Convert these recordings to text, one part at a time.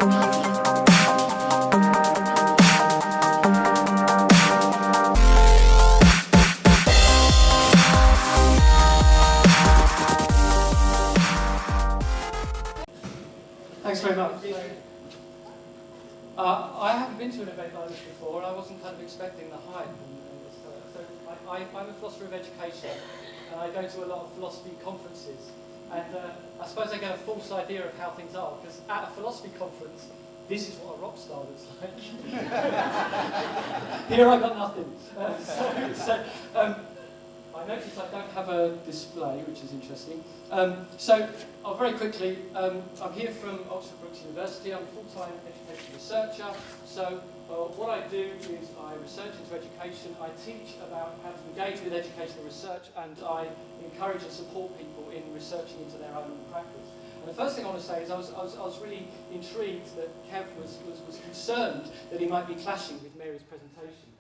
Thanks very much. I haven't been to an event like this before, and I wasn't kind of expecting the hype. I'm a philosopher of education, and I go to a lot of philosophy conferences. And I suppose I get a false idea of how things are, because at a philosophy conference, this is what a rock star looks like. Here I got nothing. I notice I don't have a display, which is interesting. Very quickly, I'm here from Oxford Brookes University. I'm a full-time education researcher. What I do is I research into education, I teach about how to engage with educational research, and I encourage and support people in researching into their own practice. And the first thing I want to say is I was really intrigued that Kev was concerned that he might be clashing with Mary's presentation.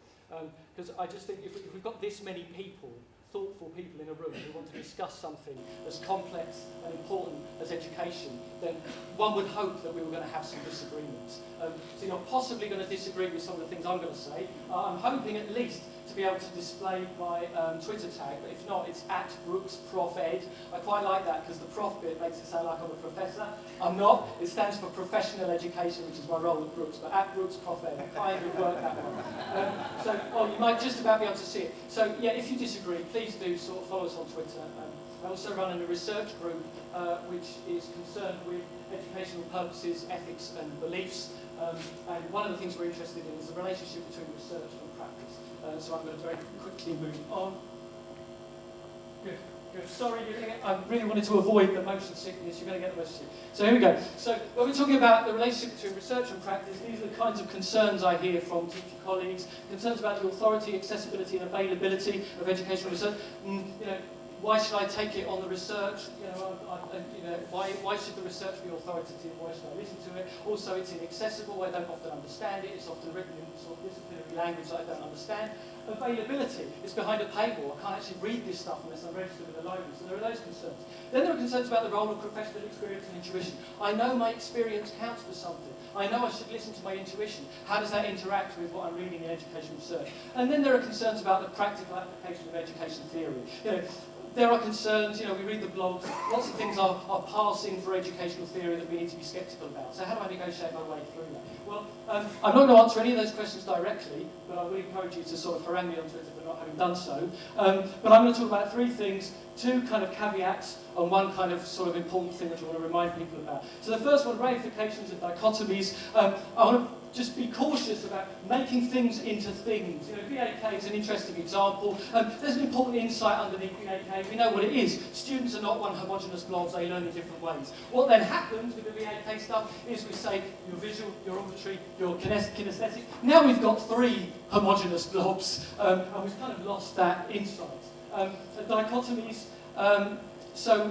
Because I just think if we've got this many people, thoughtful people in a room who want to discuss something as complex and important as education, then one would hope that we were going to have some disagreements. So you're possibly going to disagree with some of the things I'm going to say. I'm hoping at least to be able to display my Twitter tag, but if not, it's @BrooksProfEd. I quite like that because the prof bit makes it sound like I'm a professor. I'm not. It stands for professional education, which is my role at Brooks, but @BrooksProfEd. I kind of worked that one. You might just about be able to see it. So yeah, if you disagree, please do sort of follow us on Twitter. I also run a research group which is concerned with educational purposes, ethics and beliefs. And one of the things we're interested in is the relationship between research and practice. So I'm going to very quickly move on. Good. Sorry, I really wanted to avoid the motion sickness. You're going to get the motion sickness. So here we go. So when we're talking about the relationship between research and practice, these are the kinds of concerns I hear from teacher colleagues. Concerns about the authority, accessibility and availability of educational research. Why should I take it on the research? Why should the research be authoritative? Why should I listen to it? Also, it's inaccessible. I don't often understand it. It's often written in sort of disciplinary language that I don't understand. Availability. It's behind a paywall. I can't actually read this stuff unless I'm registered with the library. So there are those concerns. Then there are concerns about the role of professional experience and intuition. I know my experience counts for something. I know I should listen to my intuition. How does that interact with what I'm reading in education research? And then there are concerns about the practical application of education theory. There are concerns, we read the blogs, lots of things are passing for educational theory that we need to be sceptical about. So how do I negotiate my way through that? Well, I'm not going to answer any of those questions directly, but I would encourage you to sort of harangue me on Twitter for not having done so. But I'm going to talk about three things, two kind of caveats, and one kind of sort of important thing that I want to remind people about. So the first one, reifications and dichotomies. I want to just be cautious about making things into things. VAK is an interesting example. There's an important insight underneath VAK. We know what it is. Students are not one homogeneous blobs, they learn in different ways. What then happens with the VAK stuff is we say your visual, your auditory, your kinesthetic. Now we've got three homogeneous blobs, and we've kind of lost that insight. Dichotomies. So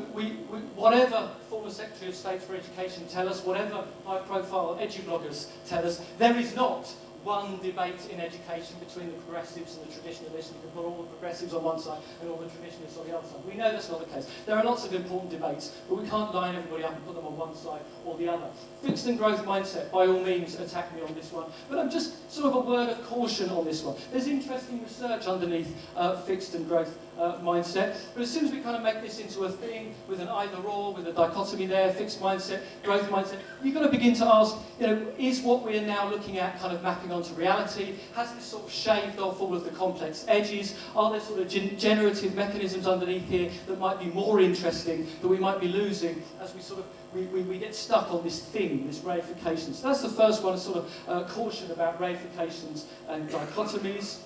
whatever former Secretary of State for Education tell us, whatever high-profile edu-bloggers tell us, there is not one debate in education between the progressives and the traditionalists. You can put all the progressives on one side and all the traditionalists on the other side. We know that's not the case. There are lots of important debates, but we can't line everybody up and put them on one side or the other. Fixed and growth mindset, by all means, attack me on this one. But I'm just sort of a word of caution on this one. There's interesting research underneath fixed and growth mindset, but as soon as we kind of make this into a thing with an either-or, with a dichotomy there, fixed mindset, growth mindset, you've got to begin to ask, is what we're now looking at kind of mapping onto reality? Has this sort of shaved off all of the complex edges? Are there sort of generative mechanisms underneath here that might be more interesting, that we might be losing as we sort of we get stuck on this thing, this reification? So that's the first one, a sort of caution about reifications and dichotomies.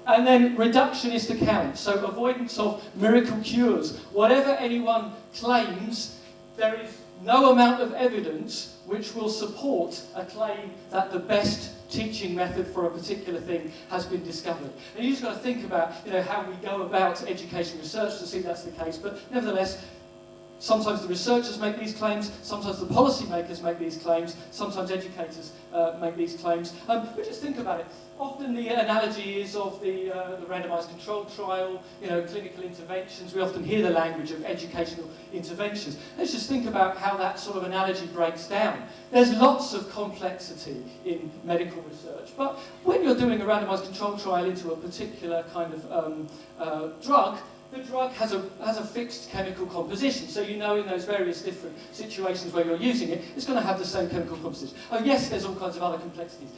And then reductionist account, so avoidance of miracle cures. Whatever anyone claims, there is no amount of evidence which will support a claim that the best teaching method for a particular thing has been discovered. And you just got to think about how we go about education research to see that's the case, but nevertheless, Sometimes the researchers make these claims, sometimes the policymakers make these claims, sometimes educators make these claims. But just think about it. Often the analogy is of the randomised control trial, clinical interventions. We often hear the language of educational interventions. Let's just think about how that sort of analogy breaks down. There's lots of complexity in medical research, but when you're doing a randomised control trial into a particular kind of drug, the drug has a fixed chemical composition, so in those various different situations where you're using it, it's going to have the same chemical composition. Oh yes, there's all kinds of other complexities.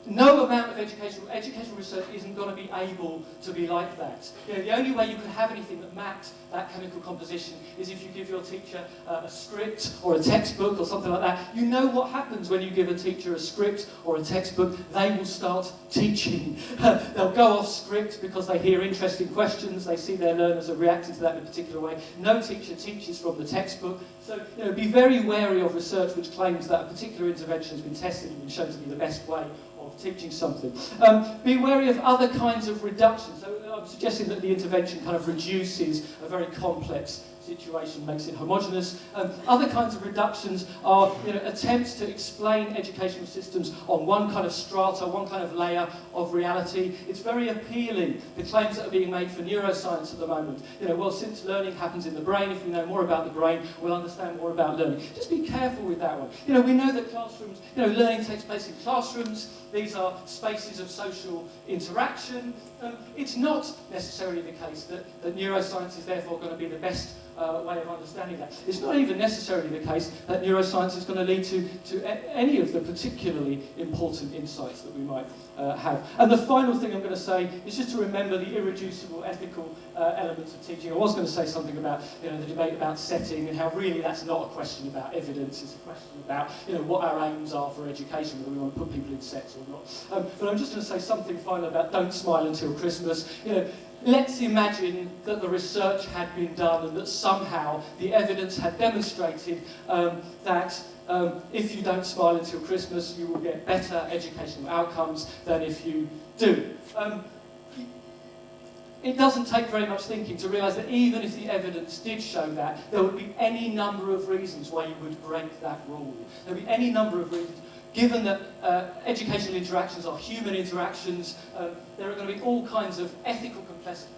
No amount of educational research isn't going to be able to be like that. The only way you could have anything that mapped that chemical composition is if you give your teacher a script or a textbook or something like that. You know what happens when you give a teacher a script or a textbook. They will start teaching. They'll go off script because they hear interesting questions. They see their learners are reacting to that in a particular way. No teacher teaches from the textbook. So be very wary of research which claims that a particular intervention has been tested and been shown to be the best way of teaching something. Be wary of other kinds of reductions. So I'm suggesting that the intervention kind of reduces a very complex situation, makes it homogeneous. Other kinds of reductions are attempts to explain educational systems on one kind of strata, one kind of layer of reality. It's very appealing, the claims that are being made for neuroscience at the moment. Well, since learning happens in the brain, if we know more about the brain, we'll understand more about learning. Just be careful with that one. We know that classrooms, learning takes place in classrooms. These are spaces of social interaction. It's not necessarily the case that neuroscience is therefore going to be the best way of understanding that. It's not even necessarily the case that neuroscience is going to lead to any of the particularly important insights that we might have. And the final thing I'm going to say is just to remember the irreducible ethical elements of teaching. I was going to say something about the debate about setting and how really that's not a question about evidence, it's a question about what our aims are for education, whether we want to put people in sets or not. But I'm just going to say something final about don't smile until Christmas. Let's imagine that the research had been done and that somehow the evidence had demonstrated that if you don't smile until Christmas, you will get better educational outcomes than if you do. It doesn't take very much thinking to realise that even if the evidence did show that, there would be any number of reasons why you would break that rule. There would be any number of reasons. Given that educational interactions are human interactions, there are going to be all kinds of ethical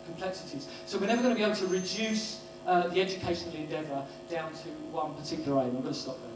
complexities. So we're never going to be able to reduce the educational endeavour down to one particular aim. I'm going to stop there.